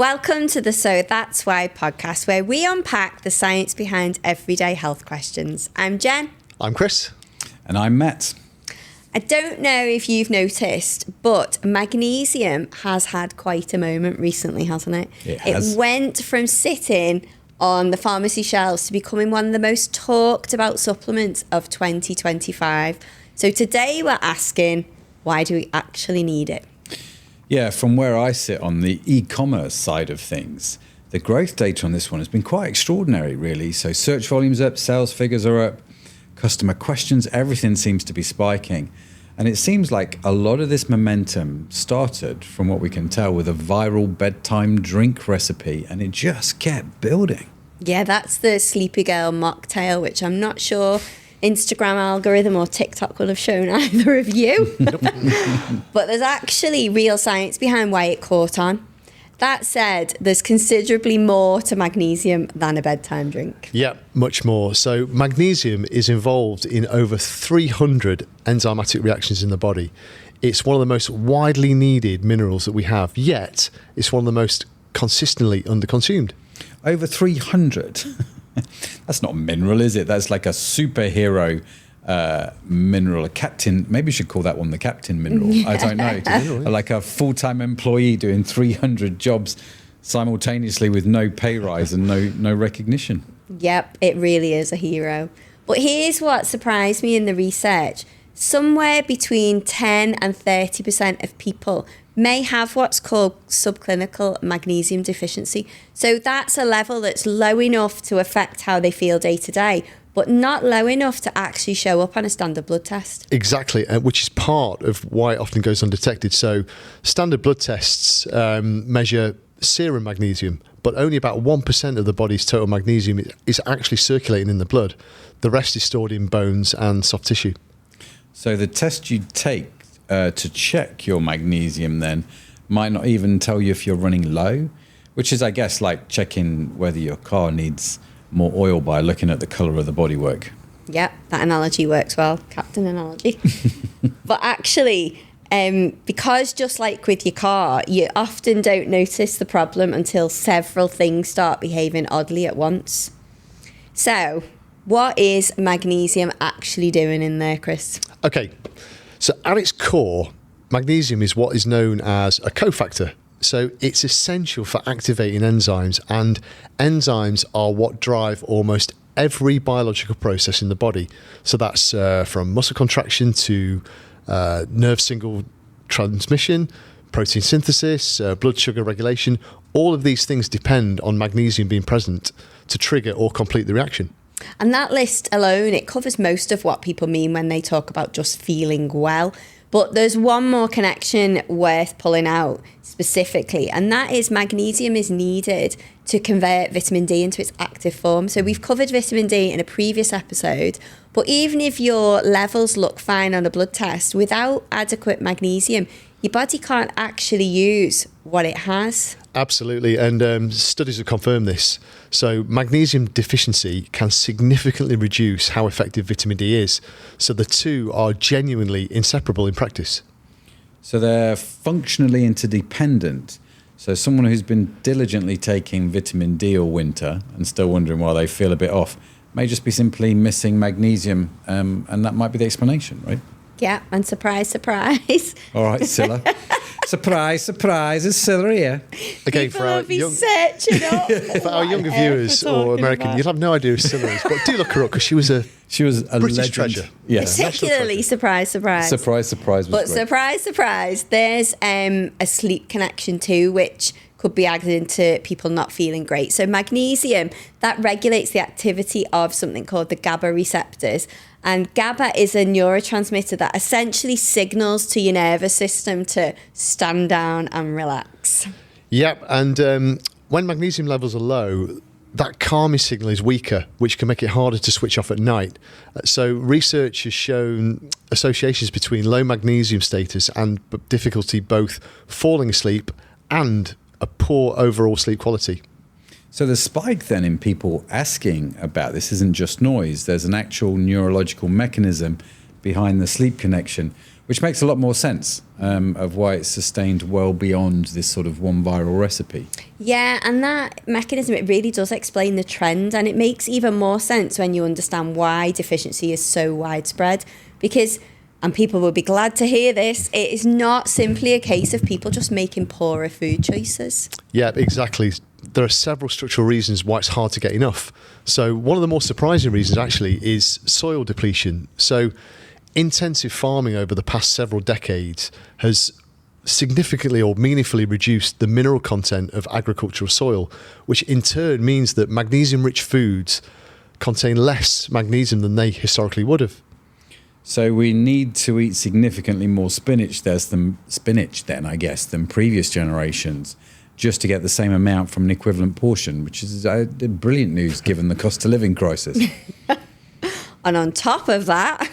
Welcome to the So That's Why podcast, where we unpack the science behind everyday health questions. I'm Jen. I'm Chris. And I'm Matt. I don't know if you've noticed, but magnesium has had quite a moment recently, hasn't it? It has. It went from sitting on the pharmacy shelves to becoming one of the most talked about supplements of 2025. So today we're asking, why do we actually need it? Yeah, from where I sit on the e-commerce side of things, the growth data on this one has been quite extraordinary, really. So search volumes up, sales figures are up, customer questions, everything seems to be spiking. And it seems like a lot of this momentum started, from what we can tell, with a viral bedtime drink recipe, and it just kept building. Yeah, that's the Sleepy Girl mocktail, which I'm not sure Instagram algorithm or TikTok will have shown either of you. But there's actually real science behind why it caught on. That said, there's considerably more to magnesium than a bedtime drink. Yeah, much more. So magnesium is involved in over 300 enzymatic reactions in the body. It's one of the most widely needed minerals that we have, yet it's one of the most consistently underconsumed. Over 300. That's not a mineral, is it? That's like a superhero mineral, a captain. Maybe you should call that one the captain mineral. I don't know. Like a full-time employee doing 300 jobs simultaneously with no pay rise and no recognition. Yep, it really is a hero. But here's what surprised me in the research. Somewhere between 10 and 30% of people may have what's called subclinical magnesium deficiency. So that's a level that's low enough to affect how they feel day to day, but not low enough to actually show up on a standard blood test. Exactly, which is part of why it often goes undetected. So standard blood tests measure serum magnesium, but only about 1% of the body's total magnesium is actually circulating in the blood. The rest is stored in bones and soft tissue. So the test you take to check your magnesium then might not even tell you if you're running low, which is, I guess, like checking whether your car needs more oil by looking at the colour of the bodywork. Yep, that analogy works well, captain analogy. But actually, because just like with your car, you often don't notice the problem until several things start behaving oddly at once. So, what is magnesium actually doing in there, Chris? Okay, so at its core, magnesium is what is known as a cofactor. So it's essential for activating enzymes, and enzymes are what drive almost every biological process in the body. So that's from muscle contraction to nerve signal transmission, protein synthesis, blood sugar regulation. All of these things depend on magnesium being present to trigger or complete the reaction. And that list alone, it covers most of what people mean when they talk about just feeling well. But there's one more connection worth pulling out specifically, and that is magnesium is needed to convert vitamin D into its active form. So we've covered vitamin D in a previous episode, but even if your levels look fine on a blood test, without adequate magnesium, your body can't actually use what it has. Absolutely, and studies have confirmed this. So magnesium deficiency can significantly reduce how effective vitamin D is. So the two are genuinely inseparable in practice. So they're functionally interdependent. So someone who's been diligently taking vitamin D all winter and still wondering why they feel a bit off may just be simply missing magnesium, and that might be the explanation, right? Yeah, and surprise, surprise. All right, Scylla. Surprise, surprise, it's Scylla here. Again, People will be searching up. for our younger viewers or American, you'll have no idea who Scylla is, but do look her up because she was a British legend. treasure. Yeah. Particularly surprise, surprise. Surprise, surprise was But great. surprise, surprise, there's a sleep connection too, which could be added into people not feeling great. So magnesium, that regulates the activity of something called the GABA receptors. And GABA is a neurotransmitter that essentially signals to your nervous system to stand down and relax. Yep, and when magnesium levels are low, that calming signal is weaker, which can make it harder to switch off at night. So research has shown associations between low magnesium status and difficulty both falling asleep and a poor overall sleep quality. So the spike then in people asking about this isn't just noise. There's an actual neurological mechanism behind the sleep connection, which makes a lot more sense of why it's sustained well beyond this sort of one viral recipe. Yeah, and that mechanism, it really does explain the trend, and it makes even more sense when you understand why deficiency is so widespread. Because, and people will be glad to hear this, it is not simply a case of people just making poorer food choices. Yeah, exactly. There are several structural reasons why it's hard to get enough. So one of the more surprising reasons actually is soil depletion. So intensive farming over the past several decades has significantly or meaningfully reduced the mineral content of agricultural soil, which in turn means that magnesium-rich foods contain less magnesium than they historically would have. So we need to eat significantly more spinach than previous generations, just to get the same amount from an equivalent portion, which is brilliant news given the cost of living crisis. And on top of that...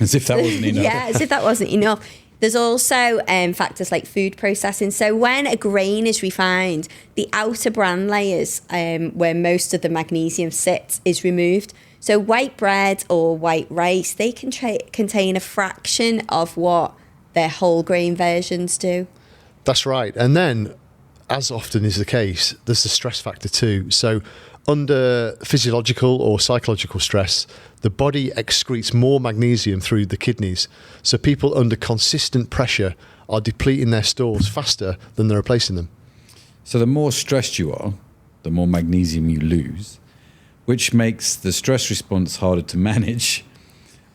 As if that wasn't enough. Yeah, as if that wasn't enough. There's also factors like food processing. So when a grain is refined, the outer bran layers, where most of the magnesium sits, is removed. So white bread or white rice, they can contain a fraction of what their whole grain versions do. That's right. And then, as often is the case, there's the stress factor too. So under physiological or psychological stress, the body excretes more magnesium through the kidneys. So people under consistent pressure are depleting their stores faster than they're replacing them. So the more stressed you are, the more magnesium you lose, which makes the stress response harder to manage,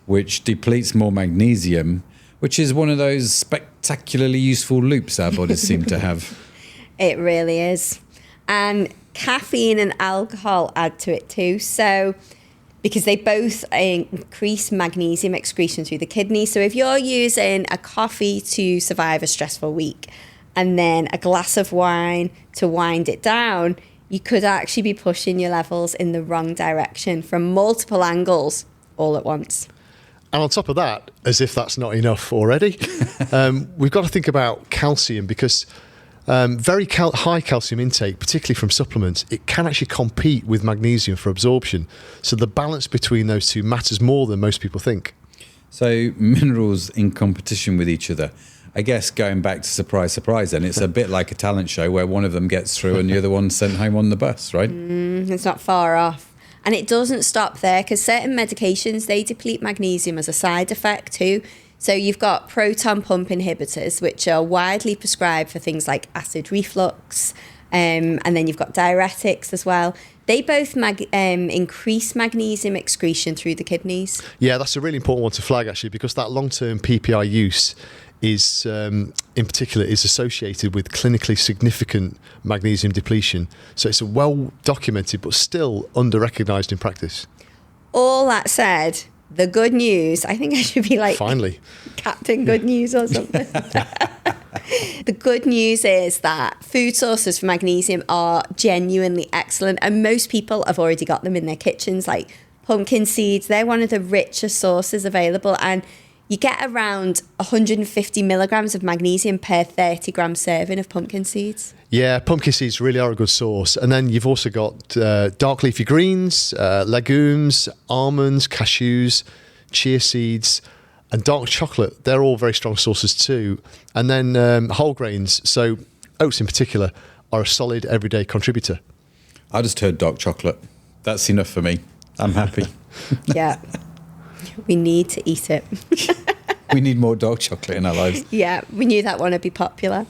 which depletes more magnesium, which is one of those spectacularly useful loops our bodies seem to have. It really is. And caffeine and alcohol add to it too. So because they both increase magnesium excretion through the kidney. So if you're using a coffee to survive a stressful week and then a glass of wine to wind it down, you could actually be pushing your levels in the wrong direction from multiple angles all at once. And on top of that, as if that's not enough already, we've got to think about calcium, because very high calcium intake, particularly from supplements, it can actually compete with magnesium for absorption. So the balance between those two matters more than most people think. So minerals in competition with each other. I guess going back to surprise, surprise, then it's a bit like a talent show where one of them gets through and the other one's sent home on the bus, right? It's not far off. And it doesn't stop there, because certain medications, they deplete magnesium as a side effect too. So you've got proton pump inhibitors, which are widely prescribed for things like acid reflux, and then you've got diuretics as well. They both increase magnesium excretion through the kidneys. Yeah, that's a really important one to flag, actually, because that long-term PPI use is, in particular, is associated with clinically significant magnesium depletion. So it's well documented, but still under-recognised in practice. All that said, the good news, I think I should be like finally Captain Good News or something. The good news is that food sources for magnesium are genuinely excellent, and most people have already got them in their kitchens. Like pumpkin seeds, they're one of the richest sources available, and you get around 150 milligrams of magnesium per 30 gram serving of pumpkin seeds. Yeah, pumpkin seeds really are a good source. And then you've also got dark leafy greens, legumes, almonds, cashews, chia seeds, and dark chocolate. They're all very strong sources too. And then whole grains, so oats in particular, are a solid everyday contributor. I just heard dark chocolate. That's enough for me. I'm happy. Yeah. We need to eat it. We need more dark chocolate in our lives. Yeah, we knew that one would be popular.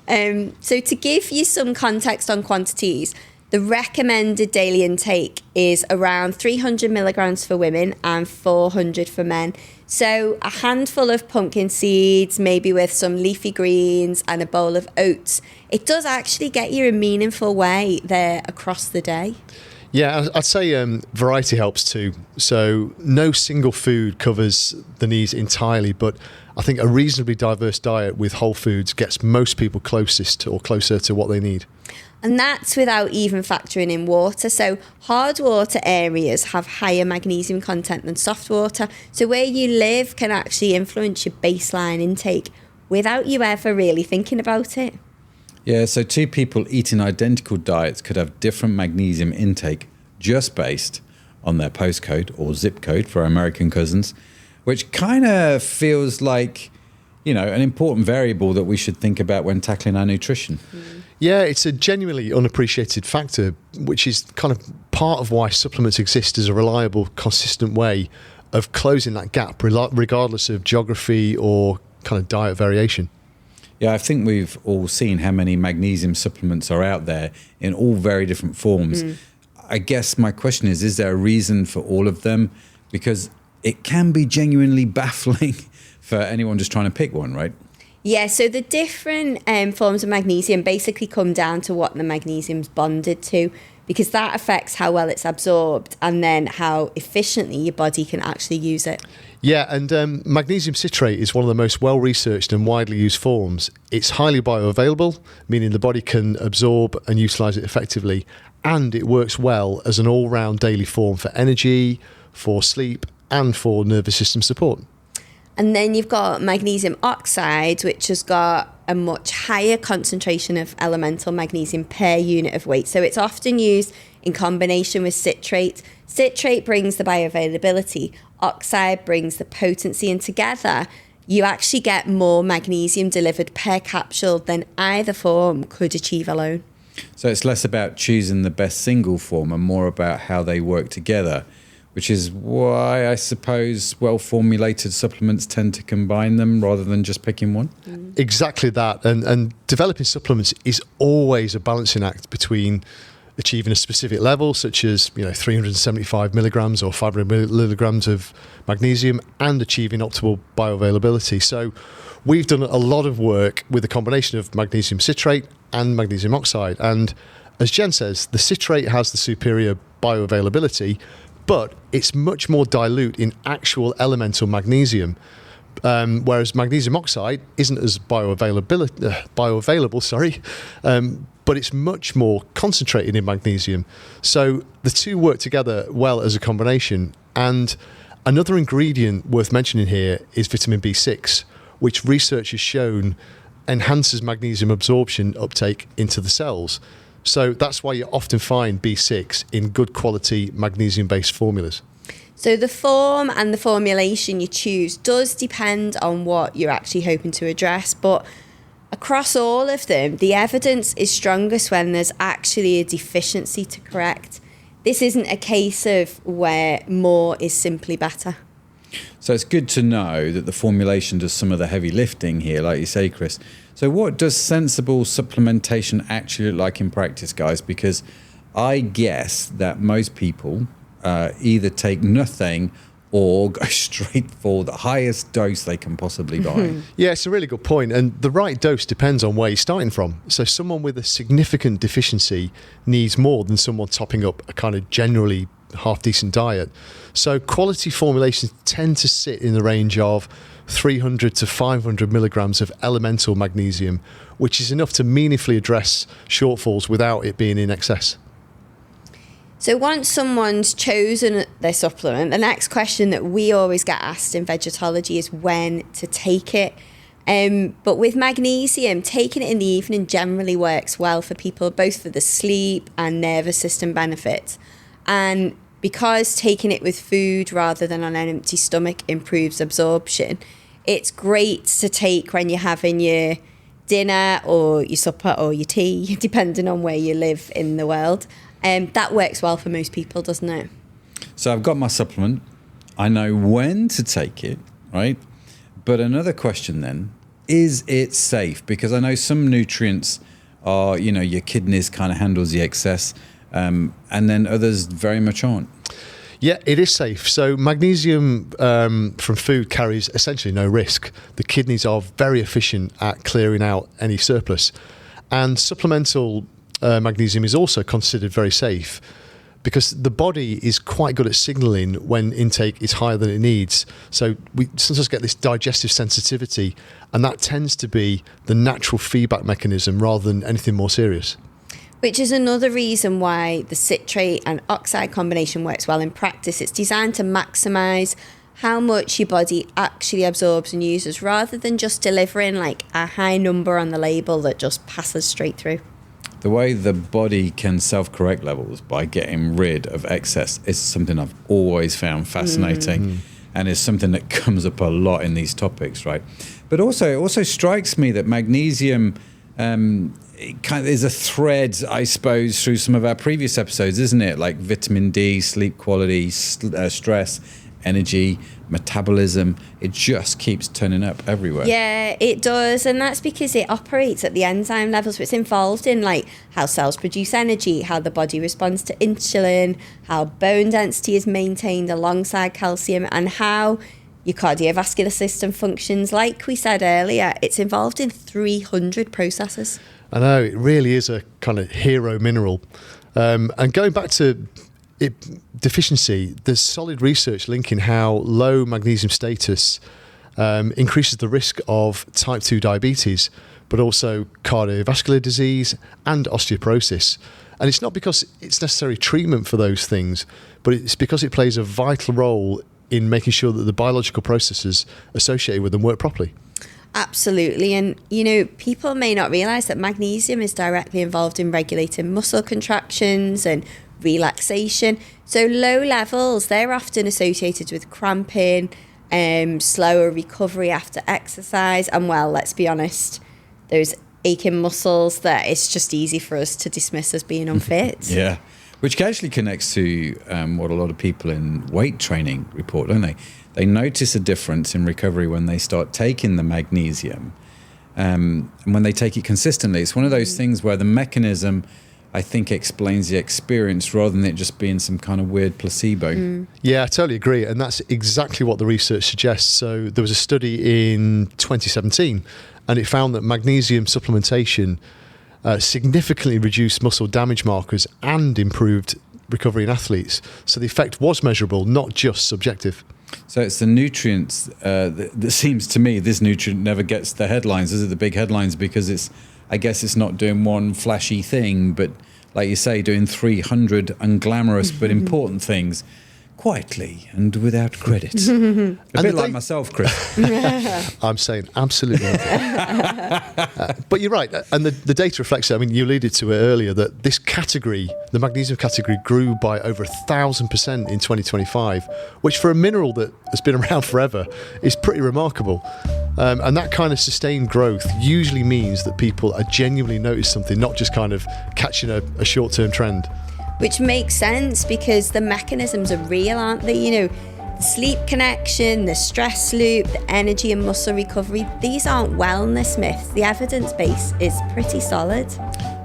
So to give you some context on quantities, the recommended daily intake is around 300 milligrams for women and 400 for men. So a handful of pumpkin seeds, maybe with some leafy greens and a bowl of oats, it does actually get you a meaningful way there across the day. Yeah, I'd say variety helps too. So no single food covers the needs entirely, but I think a reasonably diverse diet with whole foods gets most people closest or closer to what they need. And that's without even factoring in water. So hard water areas have higher magnesium content than soft water. So where you live can actually influence your baseline intake without you ever really thinking about it. Yeah, so two people eating identical diets could have different magnesium intake just based on their postcode or zip code for our American cousins, which kind of feels like, you know, an important variable that we should think about when tackling our nutrition. Yeah, it's a genuinely unappreciated factor, which is kind of part of why supplements exist as a reliable, consistent way of closing that gap, regardless of geography or kind of diet variation. Yeah, I think we've all seen how many magnesium supplements are out there in all very different forms. I guess my question is there a reason for all of them? Because it can be genuinely baffling for anyone just trying to pick one, right? Yeah, so the different forms of magnesium basically come down to what the magnesium's bonded to, because that affects how well it's absorbed and then how efficiently your body can actually use it. Yeah, and magnesium citrate is one of the most well-researched and widely used forms. It's highly bioavailable, meaning the body can absorb and utilise it effectively, and it works well as an all-round daily form for energy, for sleep, and for nervous system support. And then you've got magnesium oxide, which has got a much higher concentration of elemental magnesium per unit of weight. So it's often used in combination with citrate. Citrate brings the bioavailability, oxide brings the potency, and together you actually get more magnesium delivered per capsule than either form could achieve alone. So it's less about choosing the best single form and more about how they work together, which is why I suppose well-formulated supplements tend to combine them rather than just picking one. Exactly that. And developing supplements is always a balancing act between achieving a specific level, such as 375 milligrams or 500 milligrams of magnesium, and achieving optimal bioavailability. So we've done a lot of work with a combination of magnesium citrate and magnesium oxide. And as Jen says, the citrate has the superior bioavailability, but it's much more dilute in actual elemental magnesium, whereas magnesium oxide isn't as bioavailable, but it's much more concentrated in magnesium. So the two work together well as a combination. And another ingredient worth mentioning here is vitamin B6, which research has shown enhances magnesium absorption uptake into the cells. So that's why you often find B6 in good quality magnesium-based formulas. So the form and the formulation you choose does depend on what you're actually hoping to address, but across all of them, the evidence is strongest when there's actually a deficiency to correct. This isn't a case of where more is simply better. So it's good to know that the formulation does some of the heavy lifting here, like you say, Chris. So what does sensible supplementation actually look like in practice, guys? Because I guess that most people either take nothing or go straight for the highest dose they can possibly buy. Yeah, it's a really good point. And the right dose depends on where you're starting from. So someone with a significant deficiency needs more than someone topping up a kind of generally half-decent diet. So quality formulations tend to sit in the range of 300 to 500 milligrams of elemental magnesium, which is enough to meaningfully address shortfalls without it being in excess. So once someone's chosen their supplement, the next question that we always get asked in vegetology is when to take it. But with magnesium, taking it in the evening generally works well for people, both for the sleep and nervous system benefits. And because taking it with food rather than on an empty stomach improves absorption, it's great to take when you're having your dinner or your supper or your tea, depending on where you live in the world. That works well for most people, doesn't it? So I've got my supplement. I know when to take it, right? But another question then, is it safe? Because I know some nutrients are, your kidneys kind of handles the excess, and then others very much aren't. Yeah, it is safe. So magnesium from food carries essentially no risk. The kidneys are very efficient at clearing out any surplus. And supplemental magnesium is also considered very safe because the body is quite good at signalling when intake is higher than it needs. So we sometimes get this digestive sensitivity, and that tends to be the natural feedback mechanism rather than anything more serious. Which is another reason why the citrate and oxide combination works well in practice. It's designed to maximise how much your body actually absorbs and uses, rather than just delivering like a high number on the label that just passes straight through. The way the body can self-correct levels by getting rid of excess is something I've always found fascinating, and is something that comes up a lot in these topics, right? But also, it also strikes me that magnesium it kind of is a thread, I suppose, through some of our previous episodes, isn't it? Like vitamin D, sleep quality, stress, energy, metabolism. It just keeps turning up everywhere. Yeah, it does. And that's because it operates at the enzyme levels. So it's involved in like how cells produce energy, how the body responds to insulin, how bone density is maintained alongside calcium, and how your cardiovascular system functions. Like we said earlier, it's involved in 300 processes. I know, it really is a kind of hero mineral. And going back to deficiency, there's solid research linking how low magnesium status increases the risk of type 2 diabetes, but also cardiovascular disease and osteoporosis. And it's not because it's necessary treatment for those things, but it's because it plays a vital role in making sure that the biological processes associated with them work properly. Absolutely. And, you know, people may not realise that magnesium is directly involved in regulating muscle contractions and relaxation. So low levels, they're often associated with cramping, slower recovery after exercise, and, well, let's be honest, those aching muscles that it's just easy for us to dismiss as being unfit. Yeah, which actually connects to what a lot of people in weight training report, don't they? They notice a difference in recovery when they start taking the magnesium, and when they take it consistently. It's one of those things where the mechanism, I think, explains the experience rather than it just being some kind of weird placebo. Yeah, I totally agree. And that's exactly what the research suggests. So there was a study in 2017, and it found that magnesium supplementation significantly reduced muscle damage markers and improved recovery in athletes. So the effect was measurable, not just subjective. So it's the nutrients that seems to me this nutrient never gets the headlines, is it? The big headlines, because I guess it's not doing one flashy thing, but like you say, doing 300 unglamorous but important things quietly and without credit. A bit like myself, Chris. I'm saying absolutely nothing. But you're right, and the data reflects it. I mean, you alluded to it earlier, that this category, the magnesium category, grew by over 1,000% in 2025, which for a mineral that has been around forever is pretty remarkable. And that kind of sustained growth usually means that people are genuinely notice something, not just kind of catching a short-term trend. Which makes sense because the mechanisms are real, aren't they? You know, the sleep connection, the stress loop, the energy and muscle recovery, these aren't wellness myths. The evidence base is pretty solid.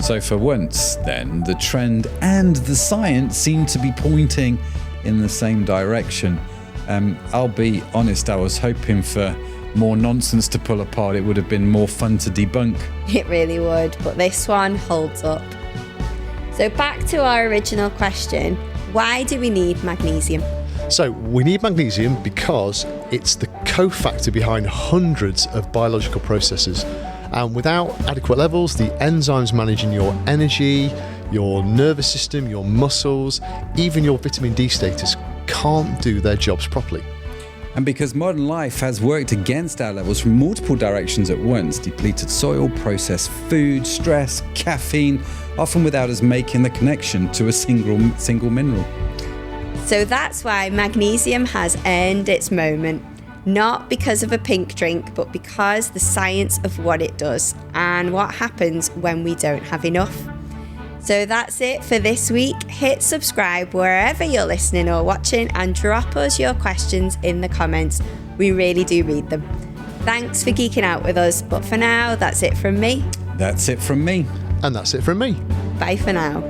So for once, then, the trend and the science seem to be pointing in the same direction. I'll be honest, I was hoping for more nonsense to pull apart. It would have been more fun to debunk. It really would, but this one holds up. So back to our original question, why do we need magnesium? So we need magnesium because it's the cofactor behind hundreds of biological processes. And without adequate levels, the enzymes managing your energy, your nervous system, your muscles, even your vitamin D status can't do their jobs properly. And because modern life has worked against our levels from multiple directions at once, depleted soil, processed food, stress, caffeine, often without us making the connection to a single mineral. So that's why magnesium has earned its moment, not because of a pink drink, but because the science of what it does and what happens when we don't have enough. So that's it for this week. Hit subscribe wherever you're listening or watching and drop us your questions in the comments. We really do read them. Thanks for geeking out with us, but for now, that's it from me. That's it from me. And that's it from me. Bye for now.